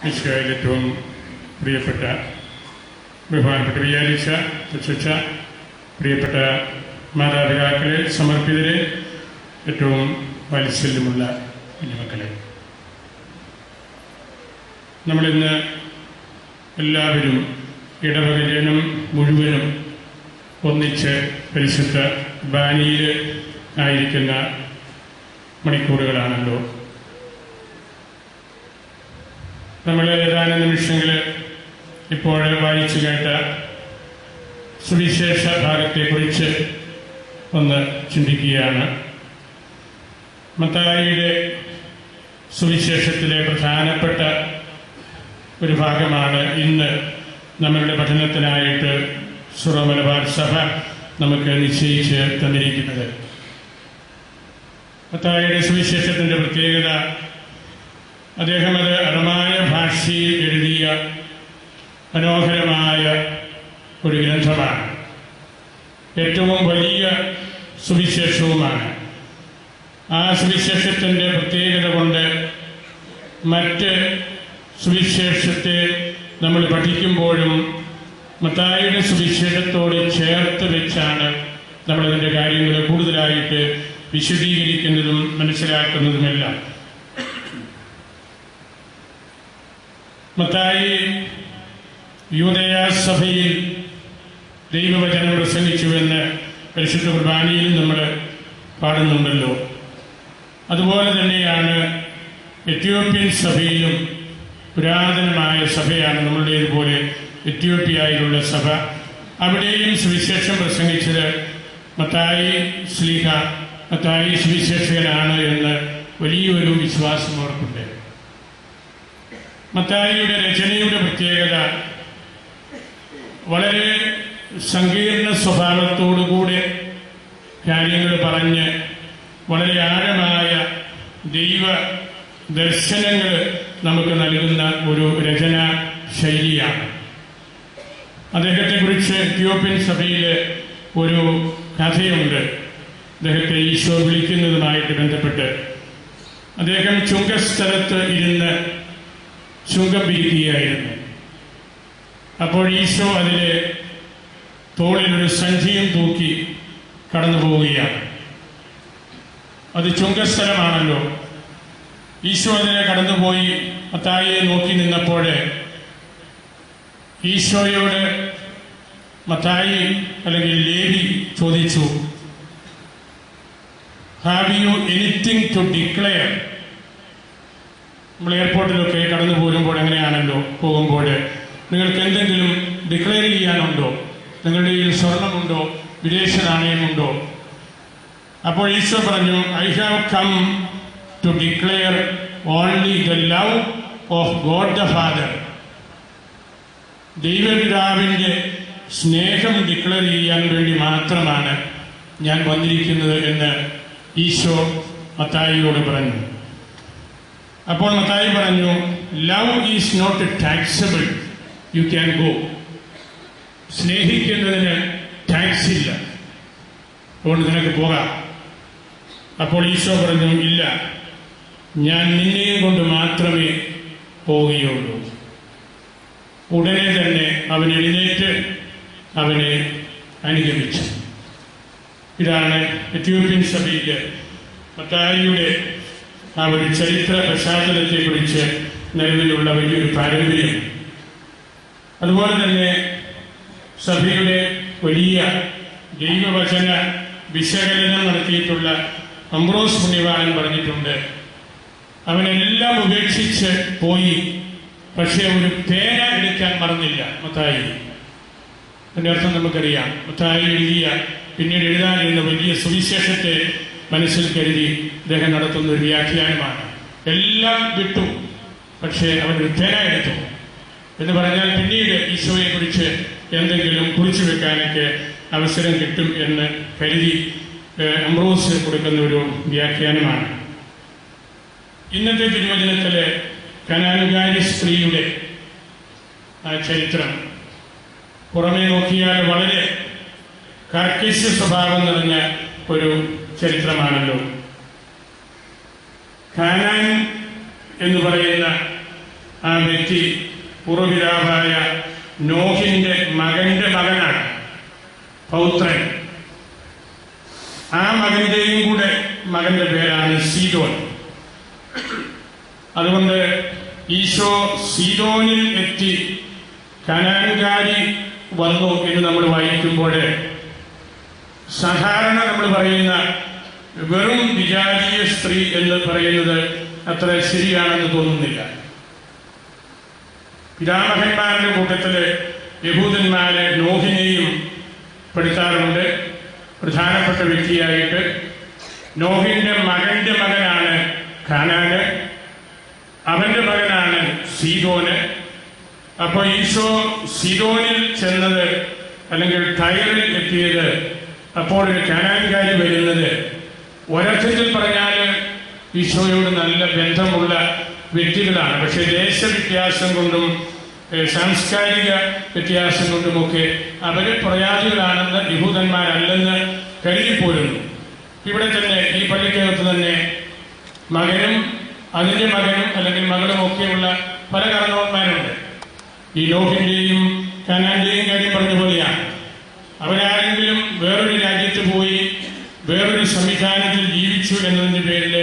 ഈശോയിൽ ഏറ്റവും പ്രിയപ്പെട്ട ബഹുമാനപ്പെട്ട വിചാരിച്ച അധ്യക്ഷ, പ്രിയപ്പെട്ട മാതാപിതാക്കളെ, സമർപ്പിതരെ, ഏറ്റവും വാത്സല്യമുള്ള കുഞ്ഞുമക്കളെ, നമ്മളിന്ന് എല്ലാവരും ഇടവക ജനം മുഴുവനും ഒന്നിച്ച് പരിശുദ്ധ ബാനിയിൽ ആയിരിക്കുന്ന മണിക്കൂറുകളാണല്ലോ. നമ്മൾ ഏതാനും നിമിഷങ്ങൾ ഇപ്പോൾ വായിച്ചു കേട്ട സുവിശേഷ ഭാഗത്തെക്കുറിച്ച് ഒന്ന് ചിന്തിക്കുകയാണ്. മത്തായിയുടെ സുവിശേഷത്തിലെ പ്രധാനപ്പെട്ട ഒരു ഭാഗമാണ് ഇന്ന് നമ്മളുടെ പഠനത്തിനായിട്ട് സുറ മലബാർ സഭ നമുക്ക് നിശ്ചയിച്ച് തന്നിരിക്കുന്നത്. മത്തായിയുടെ സുവിശേഷത്തിന്റെ പ്രത്യേകത, അദ്ദേഹം അത് അറമായ ഭാഷയിൽ എഴുതിയ മനോഹരമായ ഒരു ഗ്രന്ഥമാണ്. ഏറ്റവും വലിയ സുവിശേഷവുമാണ്. ആ സുവിശേഷത്തിന്റെ പ്രത്യേകത കൊണ്ട് മറ്റ് സുവിശേഷത്തെ നമ്മൾ പഠിക്കുമ്പോഴും മത്തായിയുടെ സുവിശേഷത്തോട് ചേർത്ത് വെച്ചാണ് നമ്മളതിൻ്റെ കാര്യങ്ങൾ കൂടുതലായിട്ട് വിശദീകരിക്കുന്നതും മനസ്സിലാക്കുന്നതുമെല്ലാം. മത്തായി യൂദയ സഭയിൽ ദൈവവചനം പ്രസംഗിച്ചുവെന്ന് പരിശുദ്ധ കുർബാനയിൽ നമ്മൾ പാടുന്നുണ്ടല്ലോ. അതുപോലെ തന്നെയാണ് എത്യോപ്യൻ സഭയിലും. പുരാതനമായ സഭയാണ് നമ്മളുടേതുപോലെ എത്യോപ്യയിലുള്ള സഭ. അവിടെയും സുവിശേഷം പ്രസംഗിച്ചത് മത്തായി ശ്ലീഹ, മത്തായി സുവിശേഷകനാണ് എന്ന് വലിയൊരു വിശ്വാസം അവർക്കുണ്ട്. മത്തായിയുടെ രചനയുടെ പ്രത്യേകത വളരെ സങ്കീർണ സ്വഭാവത്തോടുകൂടെ കാര്യങ്ങൾ പറഞ്ഞ് വളരെ ആഴമായ ദൈവ ദർശനങ്ങൾ നമുക്ക് നൽകുന്ന ഒരു രചനാ ശൈലിയാണ്. അദ്ദേഹത്തെക്കുറിച്ച് എത്യോപ്യൻ സഭയിൽ ഒരു കഥയുണ്ട്. അദ്ദേഹത്തെ ഈശോ വിളിക്കുന്നതുമായിട്ട് ബന്ധപ്പെട്ട് അദ്ദേഹം ചുങ്കസ്ഥലത്ത് ഇരുന്ന് ചുങ്കം പിരിക്കുകയായിരുന്നു. അപ്പോൾ ഈശോ അതിലെ തോളിലൊരു സഞ്ചിയും തൂക്കി കടന്നു പോവുകയാണ്. അത് ചുങ്കസ്ഥലമാണല്ലോ. ഈശോ അതിനെ കടന്നുപോയി മത്തായിയെ നോക്കി നിന്നപ്പോൾ ഈശോയോട് മത്തായി അല്ലെങ്കിൽ ലേവി ചോദിച്ചു, have you anything to declare? നമ്മൾ എയർപോർട്ടിലൊക്കെ കടന്നു പോരുമ്പോൾ എങ്ങനെയാണല്ലോ, പോകുമ്പോൾ നിങ്ങൾക്ക് എന്തെങ്കിലും ഡിക്ലെയർ ചെയ്യാനുണ്ടോ? നിങ്ങളുടെ കയ്യിൽ സ്വർണമുണ്ടോ? വിദേശ നാണയമുണ്ടോ? അപ്പോൾ ഈശോ പറഞ്ഞു, I have come to declare only the love of God the father. ദൈവപിതാവിൻ്റെ സ്നേഹം ഡിക്ലെയർ ചെയ്യാൻ വേണ്ടി മാത്രമാണ് ഞാൻ വന്നിരിക്കുന്നത് എന്ന് ഈശോ മത്തായിയോട് പറഞ്ഞു. അപ്പോൾ മത്തായി പറഞ്ഞു, love is not taxable, you can go. സ്നേഹിക്കുന്നതിന് ടാക്സ് ഇല്ല, അതുകൊണ്ട് നിനക്ക് പോകാം. അപ്പോൾ ഈശോ പറഞ്ഞു, ഇല്ല, ഞാൻ നിന്നെയും കൊണ്ട് മാത്രമേ പോവുകയുള്ളൂ. ഉടനെ തന്നെ അവൻ എഴുന്നേറ്റ് അവനെ അനുഗമിച്ചു. ഇതാണ് എത്യോപ്യൻ സഭയിൽ മത്തായിയുടെ ആ ഒരു ചരിത്ര പശ്ചാത്തലത്തെക്കുറിച്ച് നിലവിലുള്ള വലിയൊരു പാരമ്പര്യം. അതുപോലെ തന്നെ സഭയുടെ വലിയ ദൈവവചന വിശകലനം നടത്തിയിട്ടുള്ള അംബ്രോസ് പുണ്യവാൻ പറഞ്ഞിട്ടുണ്ട്, അവനെല്ലാം ഉപേക്ഷിച്ച് പോയി, പക്ഷെ ഒരു പേന എടുക്കാൻ മറന്നില്ല മത്തായി. അതിന്റെ അർത്ഥം നമുക്കറിയാം. മത്തായി എഴുതിയ, പിന്നീട് എഴുതാനിരുന്ന വലിയ സുവിശേഷത്തെ മനസ്സിൽ കരുതി അദ്ദേഹം നടത്തുന്ന ഒരു വ്യാഖ്യാനമാണ്. എല്ലാം വിട്ടു, പക്ഷേ അവനൊരു പേന എടുത്തു എന്ന് പറഞ്ഞാൽ പിന്നീട് ഈശോയെ കുറിച്ച് എന്തെങ്കിലും കുറിച്ചു വെക്കാനൊക്കെ അവസരം കിട്ടും എന്ന് കരുതി അംബ്രോസ് കൊടുക്കുന്ന ഒരു വ്യാഖ്യാനമാണ്. ഇന്നത്തെ തിരുവചനത്തിലെ കനാനുകാരി സ്ത്രീയുടെ ആ ചരിത്രം പുറമേ നോക്കിയാൽ വളരെ കർക്കശ സ്വഭാവം നിറഞ്ഞ ഒരു ചരിത്രമാണല്ലോ. കാനാൻ എന്ന് പറയുന്ന ആ വ്യക്തി പൂർവ്വപിതാവായ നോഹിന്റെ മകന്റെ മകനാണ്, പൗത്രൻ. ആ മകന്റെയും കൂടെ മകന്റെ പേരാണ് സീദോൻ. അതുകൊണ്ട് ഈശോ സീദോനിൽ എത്തി കനാൻകാരി വന്നു എന്ന് നമ്മൾ വായിക്കുമ്പോൾ സാധാരണ നമ്മൾ പറയുന്ന വെറും വിജാതീയ സ്ത്രീ എന്ന് പറയുന്നത് അത്ര ശരിയാണെന്ന് തോന്നുന്നില്ല. പിതാമഹന്മാരുടെ കൂട്ടത്തില് യഹൂദന്മാരെ നോഹിനെയും പെടുത്താറുണ്ട് പ്രധാനപ്പെട്ട വ്യക്തിയായിട്ട്. നോഹിന്റെ മകന്റെ മകനാണ് കാനാന്, അവന്റെ മകനാണ് സീദോന്. അപ്പൊ ഈശോ സീദോനിൽ ചെന്നത് അല്ലെങ്കിൽ ടയറിൽ എത്തിയത്, അപ്പോൾ ഒരു കാനാൻകാരി വരുന്നത് ഒരർത്ഥത്തിൽ പറഞ്ഞാൽ ഈശോയോട് നല്ല ബന്ധമുള്ള വ്യക്തികളാണ്. പക്ഷെ ദേശവ്യത്യാസം കൊണ്ടും സാംസ്കാരിക വ്യത്യാസം കൊണ്ടുമൊക്കെ അവര് പ്രയാദികളാണെന്ന് യഹൂദന്മാരല്ലെന്ന് കരുതിപ്പോരുന്നു. ഇവിടെ തന്നെ ഈ പള്ളിക്കകത്ത് തന്നെ മകനും അതിന്റെ മകനും അല്ലെങ്കിൽ മകളും ഒക്കെയുള്ള പല കാരണവന്മാരുണ്ട്. ഈ നോഹിന്റെയും കാനാന്റെയും കാര്യം പറഞ്ഞ പോലെയാണ്. അവരാരെങ്കിലും വേറൊരു രാജ്യത്ത് പോയി വേറൊരു സംവിധാനത്തിൽ ജീവിച്ചു എന്നതിന്റെ പേരിൽ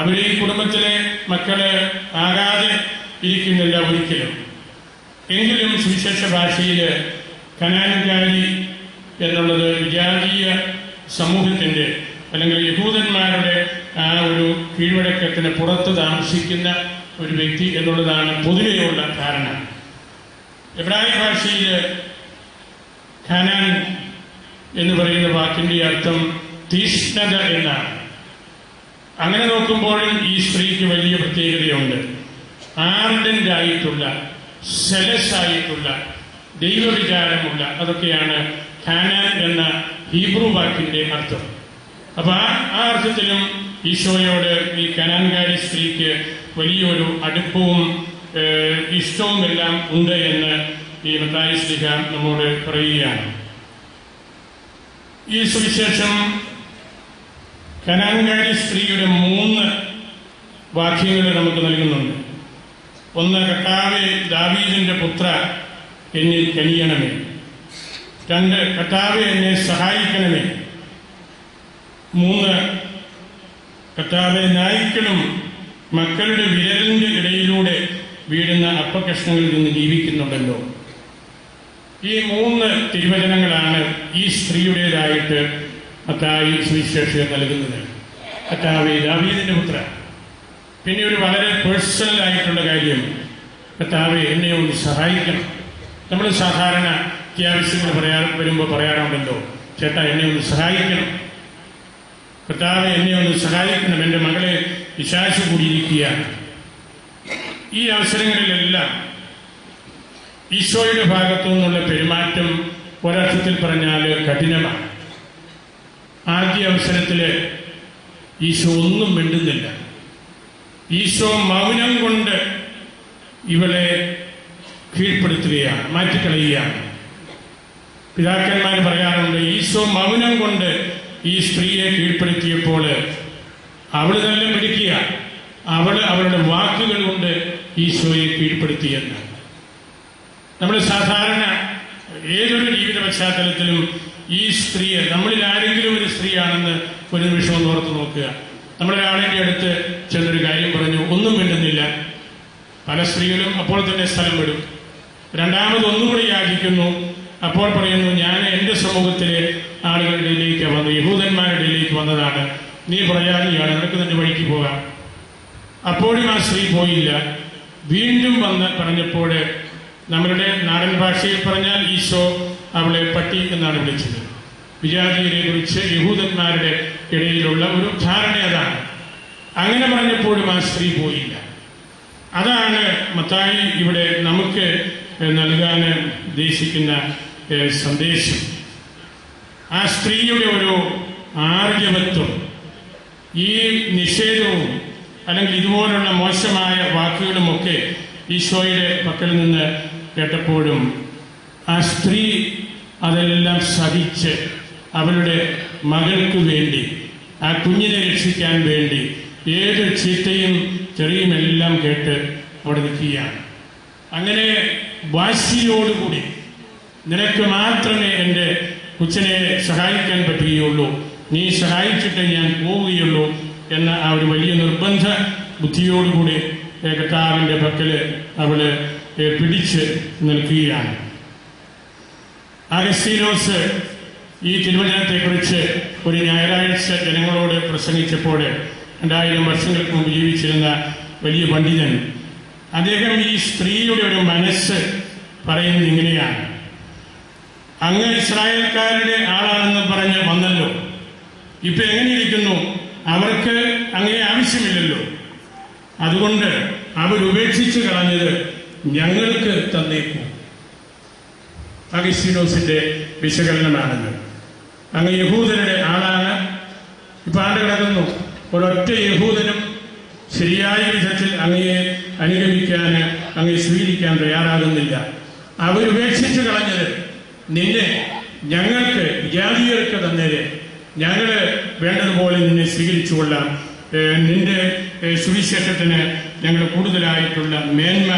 അവര് ഈ കുടുംബത്തിലെ മക്കള് ആകാതെ ഇരിക്കുന്നില്ല ഒരിക്കലും. എങ്കിലും സുവിശേഷ ഭാഷയില് കനാൻകാരി എന്നുള്ളത് വിജാതീയ സമൂഹത്തിന്റെ അല്ലെങ്കിൽ യഹൂദന്മാരുടെ ആ ഒരു കീഴ്വഴക്കത്തിന് പുറത്ത് താമസിക്കുന്ന ഒരു വ്യക്തി എന്നുള്ളതാണ് പൊതുവെയുള്ള ധാരണ. എബ്രായ ഭാഷയിൽ ഖനാൻ എന്ന് പറയുന്ന വാക്കിന്റെ അർത്ഥം തീഷ്ണത എന്നാണ്. അങ്ങനെ നോക്കുമ്പോഴും ഈ സ്ത്രീക്ക് വലിയ പ്രത്യേകതയുണ്ട്. ആർഡന്റ് ആയിട്ടുള്ള, സെലസ് ആയിട്ടുള്ള, ദൈവവിചാരമുള്ള, അതൊക്കെയാണ് ഖാനാൻ എന്ന ഹീബ്രു വാക്കിന്റെ അർത്ഥം. അപ്പൊ ആ അർത്ഥത്തിലും ഈശോയോട് ഈ കനാൻകാരി സ്ത്രീക്ക് വലിയൊരു അടുപ്പവും ഇഷ്ടവും എല്ലാം ഉണ്ട് എന്ന് ഈ മത്തായി ശ്ലീഹ നമ്മോട് പറയുകയാണ്. ഈ സുവിശേഷം കനാൻകാരി സ്ത്രീയുടെ 3 വാക്യങ്ങൾ നമുക്ക് നൽകുന്നുണ്ട്. ഒന്ന്, കർത്താവേ ദാവീദിന്റെ പുത്ര എന്നിൽ കനിയണമേ. 2, കർത്താവേ എന്നെ സഹായിക്കണമേ. 3, കർത്താവേ നായ്ക്കളും മക്കളുടെ വിരലിന്റെ ഇടയിലൂടെ വീഴുന്ന അപ്പകഷ്ണങ്ങളിൽ നിന്ന് ജീവിക്കുന്നുണ്ടല്ലോ. ഈ 3 തിരുവചനങ്ങളാണ് ഈ സ്ത്രീയുടേതായിട്ട് മത്തായി സുവിശേഷകൻ നൽകുന്നത്. കർത്താവേ ദാവീദിന്റെ പുത്ര. പിന്നെ ഒരു വളരെ പേഴ്സണൽ ആയിട്ടുള്ള കാര്യം, കർത്താവേ എന്നെ ഒന്ന് സഹായിക്കണം. നമ്മൾ സാധാരണ അത്യാവശ്യങ്ങൾ വരുമ്പോൾ പറയാറുണ്ടല്ലോ, ചേട്ടാ എന്നെ ഒന്ന് സഹായിക്കണം, കർത്താവെ എന്നെ ഒന്ന് സഹായിക്കണം, എൻ്റെ മകളെ പിശാച് കൂടിയിരിക്കുകയാണ്. ഈ അവസരങ്ങളിലെല്ലാം ഈശോയുടെ ഭാഗത്തു നിന്നുള്ള പെരുമാറ്റം ഒരർത്ഥത്തിൽ പറഞ്ഞാൽ കഠിനമാണ്. ആദ്യ അവസരത്തില് ഈശോ ഒന്നും മിണ്ടുന്നില്ല. ഈശോ മൗനം കൊണ്ട് ഇവളെ കീഴ്പ്പെടുത്തുകയാണ്, മാറ്റിക്കളയുകയാണ്. പിതാക്കന്മാർ പറയാറുണ്ട്, ഈശോ മൗനം കൊണ്ട് ഈ സ്ത്രീയെ കീഴ്പ്പെടുത്തിയപ്പോൾ അവള് തന്നെ പിടിക്കുക, അവളുടെ വാക്കുകൾ കൊണ്ട് ഈശോയെ കീഴ്പ്പെടുത്തിയെന്ന്. നമ്മൾ സാധാരണ ഏതൊരു ജീവിത പശ്ചാത്തലത്തിലും ഈ സ്ത്രീയെ, നമ്മളിൽ ആരെങ്കിലും ഒരു സ്ത്രീയാണെന്ന് ഒരു നിമിഷം ഒന്ന് ഓർത്ത് നോക്കുക. നമ്മളൊരാളിന്റെ അടുത്ത് ചെന്നൊരു കാര്യം പറഞ്ഞു, ഒന്നും മിണ്ടുന്നില്ല. പല സ്ത്രീകളും അപ്പോൾ തന്നെ സ്ഥലം വിടും. രണ്ടാമത് ഒന്നുകൂടി യാചിക്കുന്നു. അപ്പോൾ പറയുന്നു, ഞാൻ എന്റെ സമൂഹത്തിലെ ആളുകളുടെ ഇടയിലേക്ക് വന്നു, യഹൂദന്മാരുടെ ഇടയിലേക്ക് വന്നതാണ്, നീ പ്രയാണിയാണ്, നിനക്ക് നിന്റെ വഴിക്ക് പോകാം. അപ്പോഴും ആ സ്ത്രീ പോയില്ല. വീണ്ടും വന്ന് പറഞ്ഞപ്പോൾ നമ്മളുടെ നാടൻ ഭാഷയിൽ പറഞ്ഞാൽ ഈശോ അവളെ പട്ടി എന്നാണ് വിളിച്ചത്. വിജാതിയെ കുറിച്ച് യഹൂദന്മാരുടെ ഇടയിലുള്ള ഒരു ധാരണ അതാണ്. അങ്ങനെ പറഞ്ഞപ്പോഴും ആ സ്ത്രീ പോയില്ല. അതാണ് മത്തായി ഇവിടെ നമുക്ക് നൽകാൻ ഉദ്ദേശിക്കുന്ന സന്ദേശം. ആ സ്ത്രീയുടെ ഒരു ആർജവത്വം, ഈ നിഷേധവും അല്ലെങ്കിൽ ഇതുപോലുള്ള മോശമായ വാക്കുകളുമൊക്കെ ഈശോയുടെ പക്കൽ നിന്ന് കേട്ടപ്പോഴും ആ സ്ത്രീ അതെല്ലാം സഹിച്ച് അവളുടെ മകൾക്ക് വേണ്ടി, ആ കുഞ്ഞിനെ രക്ഷിക്കാൻ വേണ്ടി ഏത് ചീത്തയും ചെറിയുമെല്ലാം കേട്ട് അവിടെ നിൽക്കുകയാണ്. അങ്ങനെ വാശിയോടുകൂടി നിനക്ക് മാത്രമേ എൻ്റെ കൊച്ചിനെ സഹായിക്കാൻ പറ്റുകയുള്ളൂ, നീ സഹായിച്ചിട്ട് ഞാൻ പോവുകയുള്ളൂ എന്ന ആ ഒരു വലിയ നിർബന്ധ ബുദ്ധിയോടുകൂടി കർത്താവിൻ്റെ പക്കൽ അവള് പിടിച്ച് നിൽക്കുകയാണ്. അഗസ്തീനോസ് ഈ തിരുവചനത്തെക്കുറിച്ച് ഒരു ഞായറാഴ്ച ജനങ്ങളോട് പ്രസംഗിച്ചപ്പോൾ 2000 വർഷങ്ങൾക്ക് മുമ്പ് ജീവിച്ചിരുന്ന വലിയ പണ്ഡിതൻ അദ്ദേഹം ഈ സ്ത്രീയുടെ ഒരു മനസ്സ് പറയുന്നത് ഇങ്ങനെയാണ്: അങ്ങ് ഇസ്രായേൽക്കാരുടെ ആളാണെന്ന് പറഞ്ഞ് വന്നല്ലോ, ഇപ്പൊ എങ്ങനെയിരിക്കുന്നു? അവർക്ക് അങ്ങനെ ആവശ്യമില്ലല്ലോ, അതുകൊണ്ട് അവരുപേക്ഷിച്ച് കളഞ്ഞത് ഞങ്ങൾക്ക് തന്നേക്കും. അഗസ്തീനോസിന്റെ വിശകലനമാണത്. അങ്ങ് യഹൂദരുടെ ആളാണ്, ഇപ്പൊ ആണ്ട് കിടക്കുന്നു. ഒരൊറ്റ യഹൂദനും ശരിയായ വിധത്തിൽ അങ്ങയെ അനുഗമിക്കാൻ, അങ്ങയെ സ്വീകരിക്കാൻ തയ്യാറാകുന്നില്ല. അവരുപേക്ഷിച്ച് കളഞ്ഞത് നിന്നെ ഞങ്ങൾക്ക് ജാതിയർക്ക് തന്നേരെ, ഞങ്ങള് വേണ്ടതുപോലെ നിന്നെ സ്വീകരിച്ചുകൊള്ളാം, നിന്റെ സുവിശേഷത്തിന് ഞങ്ങൾ കൂടുതലായിട്ടുള്ള മേന്മ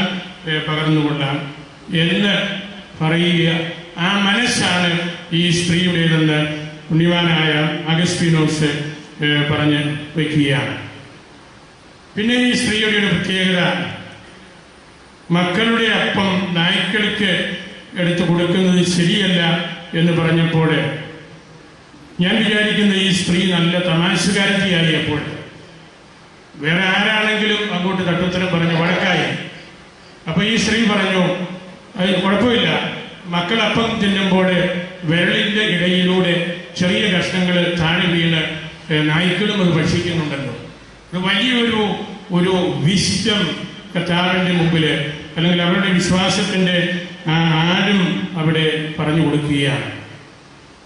പകർന്നുകൊള്ളാം എന്ന് പറയുക. ആ മനസ്സാണ് ഈ സ്ത്രീയുടേതെന്ന് പുണ്യവാനായ അഗസ്തീനോസ് പറഞ്ഞ് വയ്ക്കുകയാണ്. പിന്നെ ഈ സ്ത്രീയുടെ ഒരു പ്രത്യേകത, മക്കളുടെ അപ്പം നായ്ക്കൾക്ക് എടുത്തു കൊടുക്കുന്നത് ശരിയല്ല എന്ന് പറഞ്ഞപ്പോൾ ഞാൻ വിചാരിക്കുന്ന ഈ സ്ത്രീ നല്ല തമാശകാരത്തിയായി. അപ്പോൾ വേറെ ആരാണെങ്കിലും അങ്ങോട്ട് തട്ടുത്തരം പറഞ്ഞ് വഴക്കായി. അപ്പൊ ഈ സ്ത്രീ പറഞ്ഞു, അത് കുഴപ്പമില്ല, മക്കൾ അപ്പം തിന്നുമ്പോൾ വിരലിന്റെ ഇടയിലൂടെ ചെറിയ കഷ്ണങ്ങൾ താഴെ വീണ് നായ്ക്കളും അത് ഭക്ഷിക്കുന്നുണ്ടല്ലോ. വലിയൊരു ഒരു വിശുദ്ധം കർത്താവിന്റെ മുമ്പില്, അല്ലെങ്കിൽ അവരുടെ വിശ്വാസത്തിന്റെ ആഴം അവിടെ പറഞ്ഞു കൊടുക്കുകയാണ്.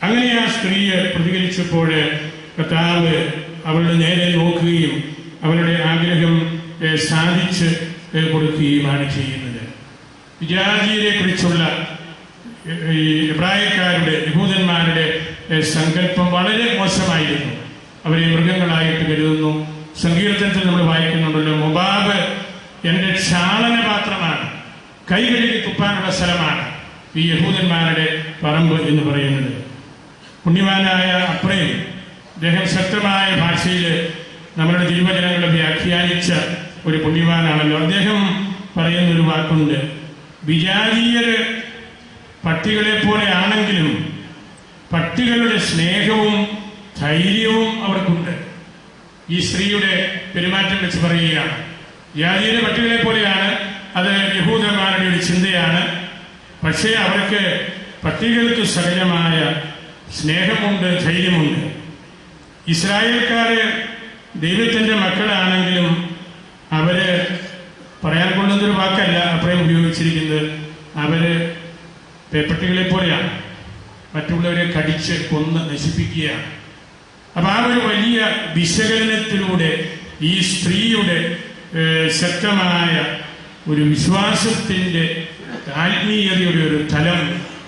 അങ്ങനെ ആ സ്ത്രീയെ പ്രതികരിച്ചപ്പോൾ കർത്താവ് അവളുടെ നേരെ നോക്കുകയും അവരുടെ ആഗ്രഹം സാധിച്ച് കൊടുക്കുകയുമാണ് ചെയ്യുന്നത്. വിജാതിയെ കുറിച്ചുള്ള ഈ എബ്രായക്കാരുടെ, യഹൂദന്മാരുടെ സങ്കല്പം വളരെ മോശമായിരുന്നു. അവരെ മൃഗങ്ങളായിട്ട് കരുതുന്നു. സങ്കീർത്തനത്തിൽ നമ്മൾ വായിക്കുന്നുണ്ടല്ലോ, മൊബാബ് എന്റെ ക്ഷാളനപാത്രമാണ്, കൈ കഴുകി തുപ്പാനുള്ള സ്ഥലമാണ് ഈ യഹൂദന്മാരുടെ പറമ്പ് എന്ന് പറയുന്നത്. പുണ്യവാനായ അപ്രേം, അദ്ദേഹം ശക്തമായ ഭാഷയിൽ നമ്മളുടെ തിരുവചനങ്ങളെ വ്യാഖ്യാനിച്ച ഒരു പുണ്യവാനാണല്ലോ. അദ്ദേഹം പറയുന്നൊരു വാക്കുണ്ട്, വിജാതീയര് പട്ടികളെ പോലെ ആണെങ്കിലും പട്ടികളുടെ സ്നേഹവും ധൈര്യവും അവർക്കുണ്ട്. ഈ സ്ത്രീയുടെ പെരുമാറ്റം വെച്ച് പറയുകയാണ്, ജാതീയരെ പട്ടികളെ പോലെയാണ്, അത് യഹൂദന്മാരുടെ ഒരു ചിന്തയാണ്. പക്ഷേ അവർക്ക് പട്ടികൾക്ക് സകലമായ സ്നേഹമുണ്ട്, ധൈര്യമുണ്ട്. ഇസ്രായേൽക്കാര് ദൈവത്തിന്റെ മക്കളാണെങ്കിലും അവര്, പറയാൻ കൊള്ളുന്നൊരു വാക്കല്ല അപ്രയം ഉപയോഗിച്ചിരിക്കുന്നത്, അവര് പേപ്പട്ടികളെ പോലെയാണ്, മറ്റുള്ളവരെ കടിച്ച് കൊന്ന് നശിപ്പിക്കുകയാണ്. അപ്പൊ ആ ഒരു വലിയ വിശകലനത്തിലൂടെ ഈ സ്ത്രീയുടെ ശക്തമായ ഒരു വിശ്വാസത്തിന്റെ ആത്മീയതയുടെ ഒരു തലം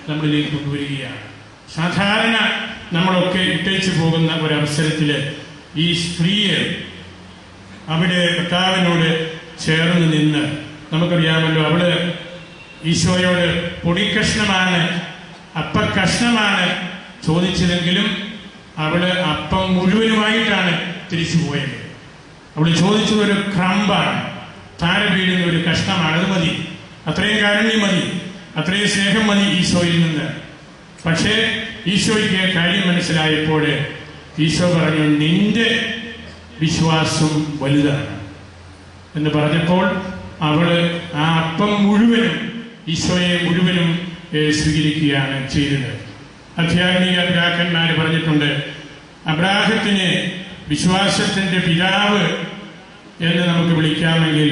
നമ്മളിലേക്ക് കൊണ്ടുവരികയാണ്. സാധാരണ നമ്മളൊക്കെ ഇട്ടേച്ചു പോകുന്ന ഒരവസരത്തില് ഈ സ്ത്രീയെ അവിടെ കർത്താവിനോട് ചേർന്ന് നിന്ന്, നമുക്കറിയാമല്ലോ, അവള് ഈശോയോട് പൊടിക്കഷ്ണമാണ്, അപ്പക്കഷ്ണമാണ് ചോദിച്ചതെങ്കിലും അവള് അപ്പം മുഴുവനുമായിട്ടാണ് തിരിച്ചു പോയത്. അവള് ചോദിച്ചത് ഒരു ക്രംബാണ്, താഴെ വീഴുന്ന ഒരു കഷ്ണമാണ്, അത് മതി, അത്രയും കാരുണ്യം മതി, അത്രയും സ്നേഹം മതി ഈശോയിൽ നിന്ന്. പക്ഷേ ഈശോയ്ക്ക് കാര്യം മനസ്സിലായപ്പോൾ ഈശോ പറഞ്ഞു, നിന്റെ വിശ്വാസം വലുതാണ് എന്ന് പറഞ്ഞപ്പോൾ അവള് ആ അപ്പം മുഴുവനും, ഈശോയെ മുഴുവനും സ്വീകരിക്കുകയാണ് ചെയ്തത്. ആധ്യാത്മിക പിതാക്കന്മാര് പറഞ്ഞിട്ടുണ്ട്, അബ്രാഹത്തിനെ വിശ്വാസത്തിന്റെ പിതാവ് എന്ന് നമുക്ക് വിളിക്കാമെങ്കിൽ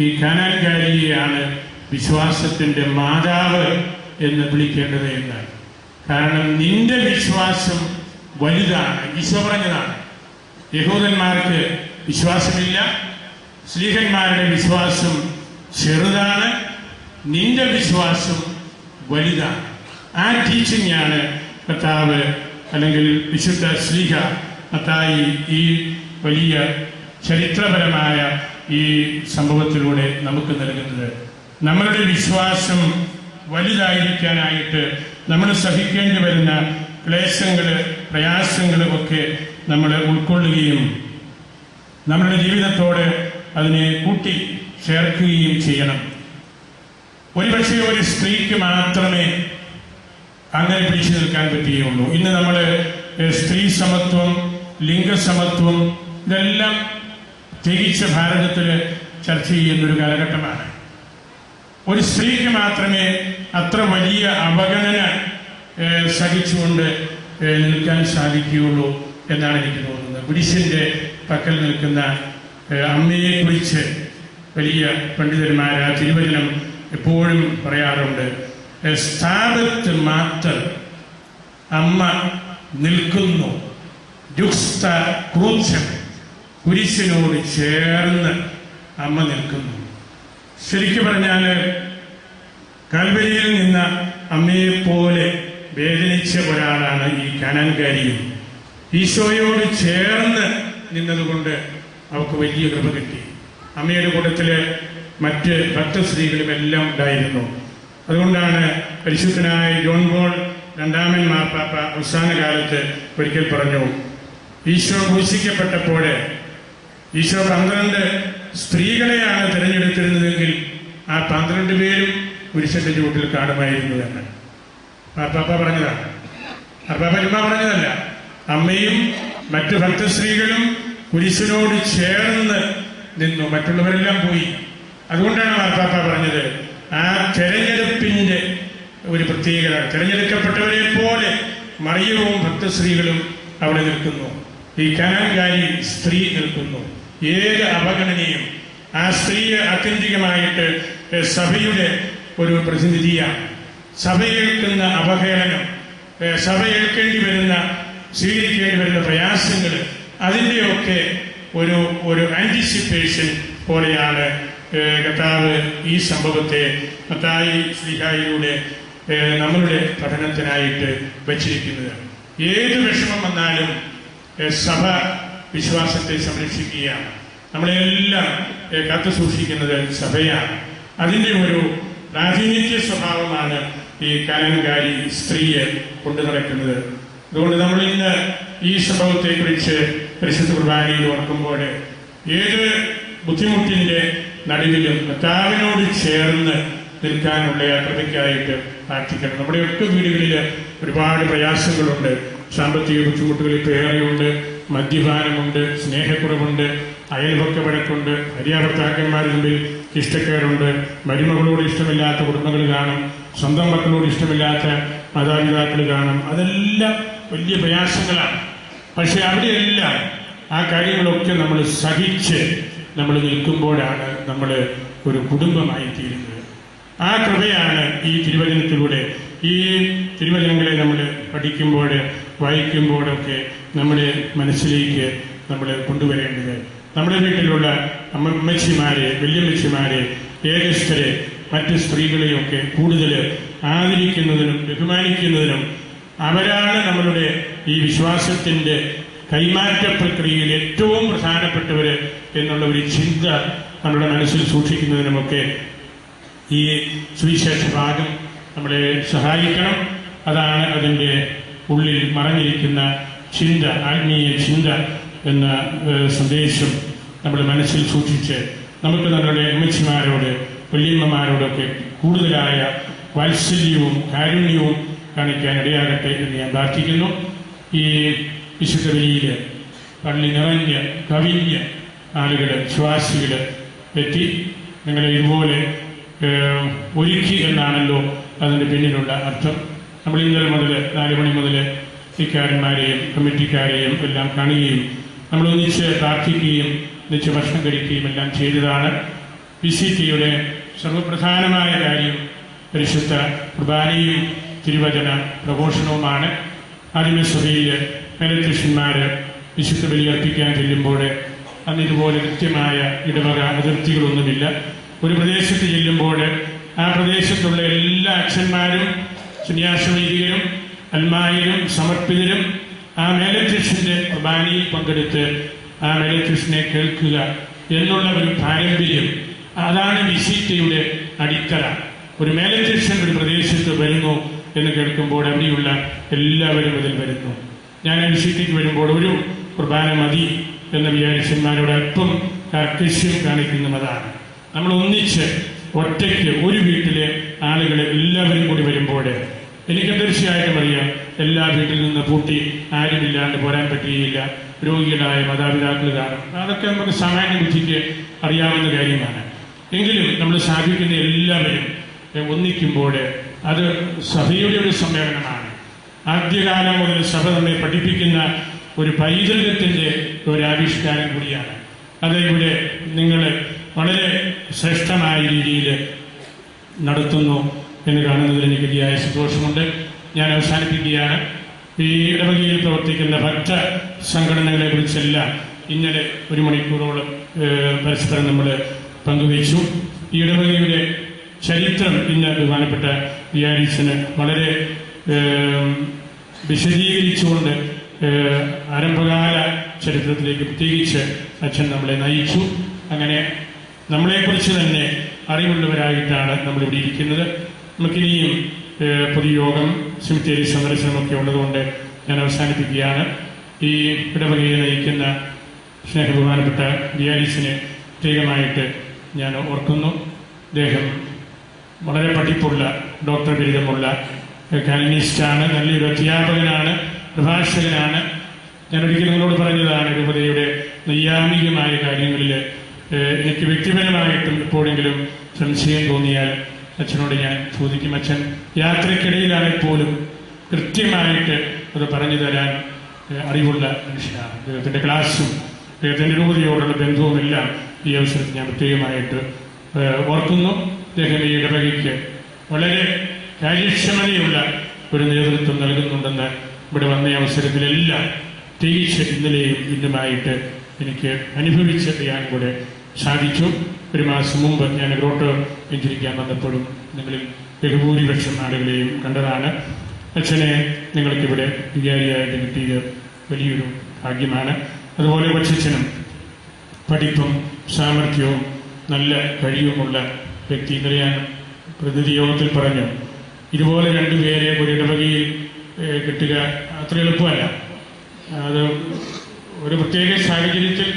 ഈ കാനാൻകാരിയെയാണ് വിശ്വാസത്തിന്റെ മാതാവ് എന്ന് വിളിക്കേണ്ടത് എന്ന്. കാരണം നിന്റെ വിശ്വാസം വലുതാണ്. ഈശോ പറഞ്ഞതാണ്, യഹൂദന്മാർക്ക് വിശ്വാസമില്ല, സ്ലീഹന്മാരുടെ വിശ്വാസം ചെറുതാണ്, നിന്റെ വിശ്വാസം വലുതാണ്. ആ ടീച്ചിങ്ങാണ് കർത്താവ്, അല്ലെങ്കിൽ വിശുദ്ധ സ്ലീഹ മത്തായി ഈ വലിയ ചരിത്രപരമായ ഈ സംഭവത്തിലൂടെ നമുക്ക് നൽകുന്നത്. നമ്മളുടെ വിശ്വാസം വലുതായിരിക്കാനായിട്ട് നമ്മൾ സഹിക്കേണ്ടി വരുന്ന ക്ലേശങ്ങൾ, പ്രയാസങ്ങൾ ഒക്കെ നമ്മൾ ഉൾക്കൊള്ളുകയും നമ്മുടെ ജീവിതത്തോട് അതിനെ കൂട്ടി ചേർക്കുകയും ചെയ്യണം. ഒരുപക്ഷെ ഒരു സ്ത്രീക്ക് മാത്രമേ അങ്ങനെ പിടിച്ചു നിൽക്കാൻ പറ്റുകയുള്ളൂ. ഇന്ന് നമ്മൾ സ്ത്രീ സമത്വം, ലിംഗസമത്വം ഇതെല്ലാം തികച്ച ഭാരതത്തിൽ ചർച്ച ചെയ്യുന്നൊരു കാലഘട്ടമാണ്. ഒരു സ്ത്രീക്ക് മാത്രമേ അത്ര വലിയ അവഗണന സഹിച്ചുകൊണ്ട് നിൽക്കാൻ സാധിക്കുകയുള്ളൂ എന്നാണ് എനിക്ക് തോന്നുന്നത്. കുരിശിന്റെ പക്കൽ നിൽക്കുന്ന അമ്മയെക്കുറിച്ച് വലിയ പണ്ഡിതന്മാർ ആ തിരുവചനം എപ്പോഴും പറയാറുണ്ട്. സ്ഥാപത്ത് മാത്തർ അമ്മ നിൽക്കുന്നു, ജുക്സ്ത ക്രൂശം കുരിശിനോട് ചേർന്ന് അമ്മ നിൽക്കുന്നു. ശരിക്കു പറഞ്ഞാൽ കാൽവരിയിൽ നിന്ന അമ്മയെപ്പോലെ വേദനിച്ച ഒരാളാണ് ഈ കാനാൻകാരിയും. ഈശോയോട് ചേർന്ന് നിന്നതുകൊണ്ട് അവർക്ക് വലിയ കൃപ കിട്ടി. അമ്മയുടെ കൂട്ടത്തില് മറ്റ് ഭക്തസ്ത്രീകളും എല്ലാം ഉണ്ടായിരുന്നു. അതുകൊണ്ടാണ് പരിശുദ്ധനായ ജോൺ പോൾ രണ്ടാമൻ മാർപ്പാപ്പ അവസാന കാലത്ത് ഒരിക്കൽ പറഞ്ഞു, ഈശോ ക്രൂശിക്കപ്പെട്ടപ്പോൾ ഈശോ 12 സ്ത്രീകളെയാണ് തിരഞ്ഞെടുത്തിരുന്നതെങ്കിൽ ആ 12 പേരും കുരിശന്റെ ചുവട്ടിൽ കാണുമായിരുന്നു എന്ന് മാർപ്പാപ്പ പറഞ്ഞതാണ്. മാർപ്പാപ്പ ചുമ്മാ പറഞ്ഞതല്ല. അമ്മയും മറ്റു ഭക്തസ്ത്രീകളും കുരിശിനോട് ചേർന്ന് നിന്നു, മറ്റുള്ളവരെല്ലാം പോയി. അതുകൊണ്ടാണ് മാർപ്പാപ്പ പറഞ്ഞത് ആ തെരഞ്ഞെടുപ്പിന്റെ ഒരു പ്രത്യേകത. തെരഞ്ഞെടുക്കപ്പെട്ടവരെ പോലെ മറിയവും ഭക്തസ്ത്രീകളും അവിടെ നിൽക്കുന്നു. ഈ കാനാൻകാരി സ്ത്രീ നിൽക്കുന്നു. ഏത് അവഗണനയും ആ സ്ത്രീയെ ആത്യന്തികമായിട്ട് സഭയുടെ ഒരു പ്രതിനിധിയാണ്. സഭ ഏൽക്കുന്ന അവഹേളനം, സഭ ഏൽക്കേണ്ടി വരുന്ന, സ്വീകരിക്കേണ്ടി വരുന്ന പ്രയാസങ്ങൾ, അതിൻ്റെയൊക്കെ ഒരു ആന്റിസിപ്പേഷൻ പോലെയാണ് കർത്താവ് ഈ സംഭവത്തെ മത്തായി ശ്ലീഹായിലൂടെ നമ്മളുടെ പഠനത്തിനായിട്ട് വച്ചിരിക്കുന്നത്. ഏത് വിഷമം വന്നാലും സഭ വിശ്വാസത്തെ സംരക്ഷിക്കുകയാണ്. നമ്മളെല്ലാം കാത്തു സൂക്ഷിക്കുന്നത് സഭയാണ്. അതിൻ്റെ ഒരു പ്രാതിനിധ്യ സ്വഭാവമാണ് ഈ കാനാൻകാരി സ്ത്രീയെ കൊണ്ടു നടക്കുന്നത്. അതുകൊണ്ട് നമ്മൾ ഇന്ന് ഈ സംഭവത്തെക്കുറിച്ച് പരിശുദ്ധ കുർബാനയിൽ ഓർക്കുമ്പോൾ ഏത് ബുദ്ധിമുട്ടിന്റെ നടുവിലും കർത്താവിനോട് ചേർന്ന് നിൽക്കാനുള്ള കൃപയ്ക്കായിട്ട് പ്രാർത്ഥിക്കണം. നമ്മുടെ ഒക്കെ വീടുകളിൽ ഒരുപാട് പ്രയാസങ്ങളുണ്ട്. സാമ്പത്തിക ബുദ്ധിമുട്ടുകൾ ഇപ്പോൾ ഏറെയുണ്ട്. മദ്യപാനമുണ്ട്, സ്നേഹക്കുറവുണ്ട്, അയൽപക്ക വഴക്കുണ്ട്, ഭാര്യാഭർത്താക്കന്മാരുടെ മുമ്പിൽ ഇഷ്ടക്കേടുണ്ട്, മരുമകളോട് ഇഷ്ടമില്ലാത്ത കുടുംബങ്ങൾ കാണും, സ്വന്തം മക്കളോട് ഇഷ്ടമില്ലാത്ത മാതാപിതാക്കൾ കാണും. അതെല്ലാം വലിയ പ്രയാസങ്ങളാണ്. പക്ഷെ അവിടെയെല്ലാം ആ കാര്യങ്ങളൊക്കെ നമ്മൾ സഹിച്ച് നമ്മൾ നിൽക്കുമ്പോഴാണ് നമ്മൾ ഒരു കുടുംബമായി തീരുന്നത്. ആ കൃപയാണ് ഈ തിരുവചനത്തിലൂടെ, ഈ തിരുവചനങ്ങളെ നമ്മൾ പഠിക്കുമ്പോൾ, വായിക്കുമ്പോഴൊക്കെ നമ്മുടെ മനസ്സിലേക്ക് നമ്മൾ കൊണ്ടുവരേണ്ടത്. നമ്മുടെ വീട്ടിലുള്ള അമ്മച്ചിമാരെ, വല്യമ്മച്ചിമാരെ, ഏകസ്ഥരെ, മറ്റ് സ്ത്രീകളെയൊക്കെ കൂടുതൽ ആദരിക്കുന്നതിനും ബഹുമാനിക്കുന്നതിനും അവരാണ് നമ്മളുടെ ഈ വിശ്വാസത്തിന്റെ കൈമാറ്റ പ്രക്രിയയിൽ ഏറ്റവും പ്രധാനപ്പെട്ടവർ എന്നുള്ള ഒരു ചിന്ത നമ്മുടെ മനസ്സിൽ സൂക്ഷിക്കുന്നതിനുമൊക്കെ ഈ സുവിശേഷ ഭാഗം നമ്മളെ സഹായിക്കണം. അതാണ് അതിൻ്റെ ഉള്ളിൽ മറഞ്ഞിരിക്കുന്ന ചിന്ത, ആത്മീയ ചിന്ത എന്ന സന്ദേശം നമ്മൾ മനസ്സിൽ സൂക്ഷിച്ച് നമുക്ക് നമ്മുടെ അമ്മച്ചിമാരോട്, വല്യമ്മമാരോടൊക്കെ കൂടുതലായ വാത്സല്യവും കാരുണ്യവും കാണിക്കാൻ ഇടയാകട്ടെ എന്ന് ഞാൻ പ്രാർത്ഥിക്കുന്നു. ഈ വിശുദ്ധ ബലിയിൽ പള്ളി നിറഞ്ഞ് കവിഞ്ഞ് ആളുകൾ, വിശ്വാസികൾ എത്തി നിങ്ങളെ ഇതുപോലെ ഒരുക്കി എന്നാണല്ലോ അതിൻ്റെ പിന്നിലുള്ള അർത്ഥം. നമ്മൾ ഇന്നലെ മുതൽ 4 മണി മുതൽ ഇക്കാരന്മാരെയും കമ്മിറ്റിക്കാരെയും എല്ലാം കാണുകയും നമ്മൾ ഒന്നിച്ച് പ്രാർത്ഥിക്കുകയും ഒന്നിച്ച് ഭക്ഷണം കഴിക്കുകയും എല്ലാം ചെയ്തതാണ്. PCTയുടെ സർവപ്രധാനമായ കാര്യം പരിശുദ്ധ കുർബാനയും തിരുവചന പ്രഘോഷണവുമാണ്. ആദിമസഭയിൽ മേലധ്യക്ഷന്മാർ വിശുദ്ധ ബലി അർപ്പിക്കാൻ ചെല്ലുമ്പോൾ അന്ന് ഇതുപോലെ കൃത്യമായ ഇടവക അതിർത്തികളൊന്നുമില്ല. ഒരു പ്രദേശത്ത് ചെല്ലുമ്പോൾ ആ പ്രദേശത്തുള്ള എല്ലാ അച്ഛന്മാരും, സന്യാസ വൈദികരും, അൽമായരും സമർപ്പിതരും ആ മേലധ്യക്ഷന്റെ കുർബാനയിൽ പങ്കെടുത്ത് ആ മേലധ്യക്ഷനെ കേൾക്കുക എന്നുള്ള ഒരു പാരമ്പര്യം, അതാണ് വിശുദ്ധയുടെ അടിത്തറ, ഒരു മേലധ്യക്ഷൻ ഒരു പ്രദേശത്ത് വരുന്നു എന്ന് കേൾക്കുമ്പോൾ അവിടെയുള്ള എല്ലാവരും അതിൽ വരുന്നു. ഞാൻ വിശുദ്ധിക്ക് വരുമ്പോൾ ഒരു കുർബാന മതി എന്ന് വിചാരിച്ചന്മാരോട് അല്പം കർക്കശ്യം കാണിക്കുന്നതും അതാണ്. നമ്മൾ ഒന്നിച്ച് ഒറ്റയ്ക്ക് ഒരു വീട്ടിലെ ആളുകൾ എല്ലാവരും കൂടി വരുമ്പോൾ എനിക്ക് തീർച്ചയായിട്ടും അറിയാം, എല്ലാ വീട്ടിൽ നിന്ന് പൂട്ടി ആരുമില്ലാണ്ട് പോരാൻ പറ്റുകയില്ല. രോഗികളായ മാതാപിതാക്കൾ കാണും. അതൊക്കെ നമുക്ക് സാമാന്യ ബുദ്ധിക്ക് അറിയാവുന്ന കാര്യമാണ്. എങ്കിലും നമ്മൾ സാധിക്കുന്ന എല്ലാവരും ഒന്നിക്കുമ്പോൾ അത് സഭയുടെ ഒരു സമ്മേളനമാണ്. ആദ്യകാലം മുതൽ സഭ നമ്മെ പഠിപ്പിക്കുന്ന ഒരു പൈതൃകത്തിന്റെ ഒരു ആവിഷ്കാരം കൂടിയാണ്. അത് ഇവിടെ നിങ്ങൾ വളരെ ശ്രേഷ്ഠമായ രീതിയിൽ നടത്തുന്നു എന്ന് കാണുന്നതിൽ എനിക്ക് അതിയായ സന്തോഷമുണ്ട്. ഞാൻ അവസാനിപ്പിക്കുകയാണ്. ഈ ഇടവകയിൽ പ്രവർത്തിക്കുന്ന ഭക്ത സംഘടനകളെ കുറിച്ചെല്ലാം ഇന്നലെ 1 മണിക്കൂറോളം പരസ്പരം നമ്മൾ പങ്കുവച്ചു. ഈ ഇടവകയുടെ ചരിത്രം ഇന്ന് ബഹുമാനപ്പെട്ട വിയാരിച്ചന് വളരെ വിശദീകരിച്ചുകൊണ്ട് ആരംഭകാല ചരിത്രത്തിലേക്ക് പ്രത്യേകിച്ച് അച്ഛൻ നമ്മളെ നയിച്ചു. അങ്ങനെ നമ്മളെക്കുറിച്ച് തന്നെ അറിവുള്ളവരായിട്ടാണ് നമ്മളിവിടെ ഇരിക്കുന്നത്. നമുക്കിനിയും പൊതുയോഗം, സെമിത്തേരി സന്ദർശനമൊക്കെ ഉള്ളതുകൊണ്ട് ഞാൻ അവസാനിപ്പിക്കുകയാണ്. ഈ ഇടവകയെ നയിക്കുന്ന സ്നേഹബഹുമാനപ്പെട്ട വിയാരിച്ചനെ പ്രത്യേകമായിട്ട് ഞാൻ ഓർക്കുന്നു. അദ്ദേഹം വളരെ പഠിപ്പുള്ള, ഡോക്ടർ ബിരുദമുള്ള കാലിനിസ്റ്റാണ്, നല്ലൊരു അധ്യാപകനാണ്, പ്രഭാഷകനാണ്. ഞാൻ ഒരിക്കലും നിങ്ങളോട് പറഞ്ഞതാണ്, രൂപതയുടെ നൈയാമികമായ കാര്യങ്ങളിൽ എനിക്ക് വ്യക്തിപരമായിട്ടും എപ്പോഴെങ്കിലും സംശയം തോന്നിയാൽ അച്ഛനോട് ഞാൻ ചോദിക്കും. അച്ഛൻ യാത്രക്കിടയിലാണെങ്കിൽ പോലും കൃത്യമായിട്ട് അത് പറഞ്ഞു തരാൻ അറിവുള്ള മനുഷ്യനാണ്. അദ്ദേഹത്തിന്റെ ക്ലാസ്സും അദ്ദേഹത്തിന്റെ രൂപതയോടുള്ള ബന്ധവുമെല്ലാം ഈ അവസരത്തിൽ ഞാൻ പ്രത്യേകമായിട്ട് ഓർക്കുന്നു. അദ്ദേഹം ഈ ഇടവകയ്ക്ക് വളരെ കാര്യക്ഷമതയുള്ള ഒരു നേതൃത്വം നൽകുന്നുണ്ടെന്ന് ഇവിടെ വന്ന അവസരത്തിലെല്ലാം തിരിച്ച് ഇന്നലെയും ഇന്നുമായിട്ട് എനിക്ക് അനുഭവിച്ചറിയാൻ കൂടെ സാധിച്ചു. 1 മാസം മുമ്പ് ഞാൻ ഗ്രോട്ടോ വെഞ്ചരിക്കാൻ വന്നപ്പോഴും നിങ്ങളിൽ ബഹുഭൂരിപക്ഷം ആളുകളെയും കണ്ടതാണ്. അച്ഛനെ നിങ്ങൾക്കിവിടെ വികാരിയായിട്ട് കിട്ടിയത് വലിയൊരു ഭാഗ്യമാണ്. അതുപോലെ കൊച്ചച്ഛനും പഠിപ്പും സാമർഥ്യവും നല്ല കഴിവുമുള്ള വ്യക്തി. ഇന്നലെ ഞാൻ പ്രതിനിധി യോഗത്തിൽ പറഞ്ഞു, ഇതുപോലെ 2 പേരെ ഒരു ഇടവകയിൽ കിട്ടുക അത്ര എളുപ്പമല്ല. അത് ഒരു പ്രത്യേക സാഹചര്യത്തിൽ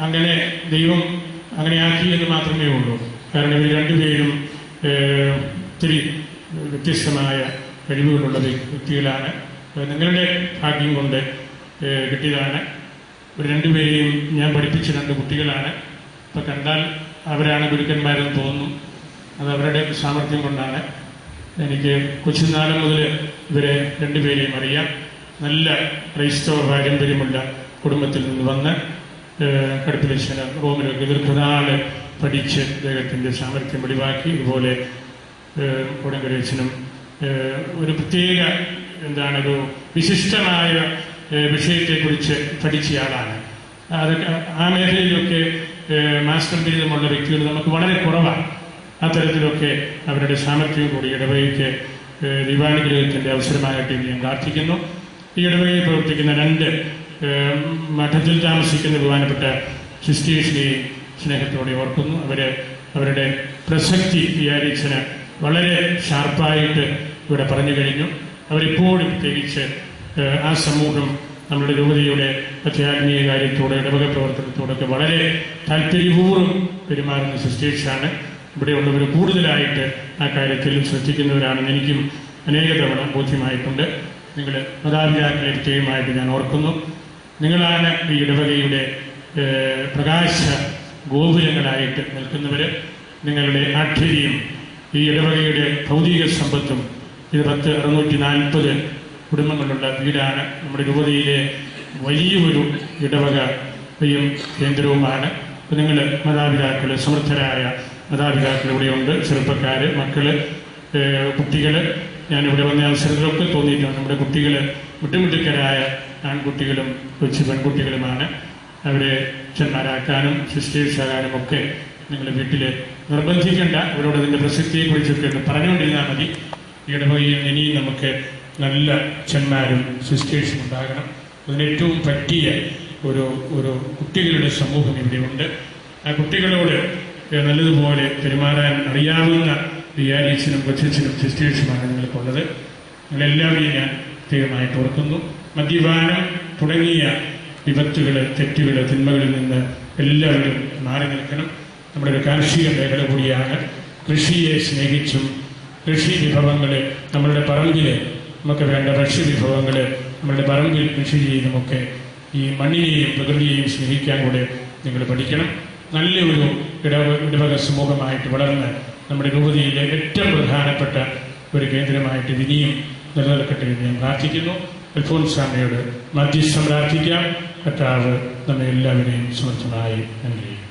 അങ്ങനെ ദൈവം അങ്ങനെയാക്കി എന്ന് മാത്രമേ ഉള്ളൂ. കാരണം ഇവർ 2 പേരും ഒത്തിരി വ്യത്യസ്തമായ കഴിവുകളുള്ള വ്യക്തികളാണ്. നിങ്ങളുടെ ഭാഗ്യം കൊണ്ട് കിട്ടിയതാണ്. ഒരു 2 പേരെയും ഞാൻ പഠിപ്പിച്ച 2 കുട്ടികളാണ്. ഇപ്പം കണ്ടാൽ അവരാണ് ഗുരുക്കന്മാരെന്ന് തോന്നുന്നു. അത് അവരുടെ സാമർഥ്യം കൊണ്ടാണ്. എനിക്ക് കൊച്ചുനാളം മുതൽ ഇവരെ 2 പേരെയും അറിയാം. നല്ല ക്രൈസ്തവ പാരമ്പര്യമുള്ള കുടുംബത്തിൽ നിന്ന് വന്ന് കടുപ്പിലച്ഛന് റോമിലൊക്കെ ദീർഘനാള് പഠിച്ച് അദ്ദേഹത്തിന്റെ സാമർഥ്യം വെളിവാക്കി. ഇതുപോലെ കോടങ്കരച്ഛനും ഒരു പ്രത്യേക ഒരു വിശിഷ്ടമായ വിഷയത്തെക്കുറിച്ച് പഠിച്ചയാളാണ്. അതൊക്കെ ആ മേഖലയിലൊക്കെ മാസ്റ്റർ ബിരുദമുള്ള വ്യക്തികൾ നമുക്ക് വളരെ കുറവാണ്. അത്തരത്തിലൊക്കെ അവരുടെ സാമർഥ്യം കൂടി ഇടവകയ്ക്ക് ദൈവാനുഗ്രഹത്തിന്റെ അവസരമായിട്ട് ഞാൻ പ്രാർത്ഥിക്കുന്നു. ഈ ഇടവകയിൽ പ്രവർത്തിക്കുന്ന 2 മഠത്തിൽ താമസിക്കുന്ന ബഹുമാനപ്പെട്ട സിസ്റ്റേഴ്സിനെയും സ്നേഹത്തോടെ ഓർക്കുന്നു. അവരുടെ പ്രസക്തി വിചാരിച്ചന് വളരെ ഷാർപ്പായിട്ട് ഇവിടെ പറഞ്ഞു കഴിഞ്ഞു. അവരിപ്പോഴും പ്രത്യേകിച്ച് ആ സമൂഹം നമ്മുടെ രൂപതയുടെ ആധ്യാത്മിക കാര്യത്തോടെ ഇടവക പ്രവർത്തനത്തോടൊക്കെ വളരെ താല്പര്യപൂർവ്വം പെരുമാറുന്ന സിസ്റ്റേഴ്സാണ്. ഇവിടെയുള്ളവർ കൂടുതലായിട്ട് ആ കാര്യത്തിൽ ശ്രദ്ധിക്കുന്നവരാണെന്ന് എനിക്കും അനേക തവണ ബോധ്യമായിട്ടുണ്ട്. നിങ്ങൾ മാതാപിതാക്കളെ പ്രത്യേകമായിട്ട് ഞാൻ ഓർക്കുന്നു. നിങ്ങളാണ് ഈ ഇടവകയുടെ പ്രകാശ ഗോപുരങ്ങളായിട്ട് നിൽക്കുന്നവർ. നിങ്ങളുടെ ആഠ്യര്യം ഈ ഇടവകയുടെ ഭൗതിക സമ്പത്തും. ഇത് 640 കുടുംബങ്ങളുള്ള വീടാണ്. നമ്മുടെ രൂപതയിലെ വലിയൊരു ഇടവകയും കേന്ദ്രവുമാണ്. അപ്പോൾ നിങ്ങൾ മാതാപിതാക്കൾ, സമർത്ഥരായ മാതാപിതാക്കൾ ഇവിടെയുണ്ട്. ചെറുപ്പക്കാർ, മക്കള്, കുട്ടികൾ. ഞാനിവിടെ വന്ന അവസരത്തിലൊക്കെ തോന്നിയിട്ടുണ്ട് നമ്മുടെ കുട്ടികൾ മുട്ടുമുട്ടിക്കരായ ആൺകുട്ടികളും കൊച്ചു പെൺകുട്ടികളുമാണ്. അവരെ അച്ഛന്മാരാക്കാനും സിസ്റ്റേഴ്സാകാനും ഒക്കെ നിങ്ങൾ വീട്ടിൽ നിർബന്ധിക്കേണ്ട. അവരോട് അതിൻ്റെ പ്രസക്തിയെക്കുറിച്ചൊക്കെ പറഞ്ഞുകൊണ്ടിരുന്നാൽ മതി. ഈ ഇടവകയിൽ ഇനിയും നമുക്ക് നല്ല അച്ഛന്മാരും സിസ്റ്റേഴ്സും ഉണ്ടാകണം. അതിനേറ്റവും പറ്റിയ ഒരു കുട്ടികളുടെ സമൂഹം ഇവിടെയുണ്ട്. ആ കുട്ടികളോട് നല്ലതുപോലെ പെരുമാറാൻ അറിയാവുന്ന വികാരിയച്ഛനും കൊച്ചച്ഛനും സിസ്റ്റേഴ്സുമാണ് നിങ്ങൾക്കുള്ളത്. നിങ്ങളെല്ലാവരെയും ഞാൻ പ്രത്യേകമായിട്ട് ഓർക്കുന്നു. മദ്യപാനം തുടങ്ങിയ വിപത്തുകൾ, തെറ്റുകൾ, തിന്മകളിൽ നിന്ന് എല്ലാവരും മാറി നിൽക്കണം. നമ്മുടെ ഒരു കാർഷിക മേഖല കൂടിയാണ്. കൃഷിയെ സ്നേഹിച്ചും കൃഷി വിഭവങ്ങൾ നമ്മളുടെ പറമ്പിൽ നമുക്ക് വേണ്ട ഭക്ഷ്യവിഭവങ്ങൾ നമ്മളുടെ പറമ്പിൽ കൃഷി ചെയ്യുന്നതുമൊക്കെ ഈ മണ്ണിനെയും പ്രകൃതിയെയും സ്നേഹിക്കാൻ കൂടെ നിങ്ങൾ പഠിക്കണം. നല്ലൊരു ഇടവക സമൂഹമായിട്ട് വളർന്ന് നമ്മുടെ രൂപതയിലെ ഏറ്റവും പ്രധാനപ്പെട്ട ഒരു കേന്ദ്രമായിട്ട് ഇനിയും നിലനിൽക്കട്ടെ എന്ന് ഞാൻ പ്രാർത്ഥിക്കുന്നു. അൽഫോൻസാമ്മയോട് മധ്യസ്ഥം പ്രാർത്ഥിക്കാം. കർത്താവ് നമ്മെ എല്ലാവരെയും സമർത്ഥമായി അനുഗ്രഹിക്കും.